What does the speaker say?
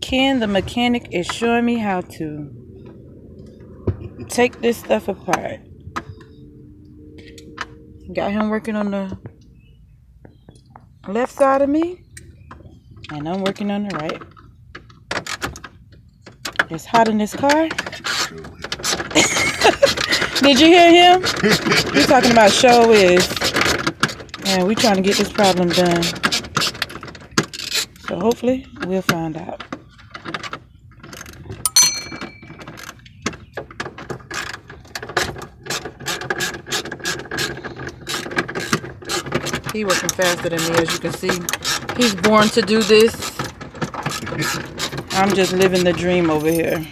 Ken, the mechanic, is showing me how to take this stuff apart. Got him working on the left side of me, and I'm working on the right. It's hot in this car. Did you hear him? He's talking about show is. And we trying to get this problem done. So hopefully we'll find out. He working faster than me, as you can see. He's born to do this. I'm just living the dream over here.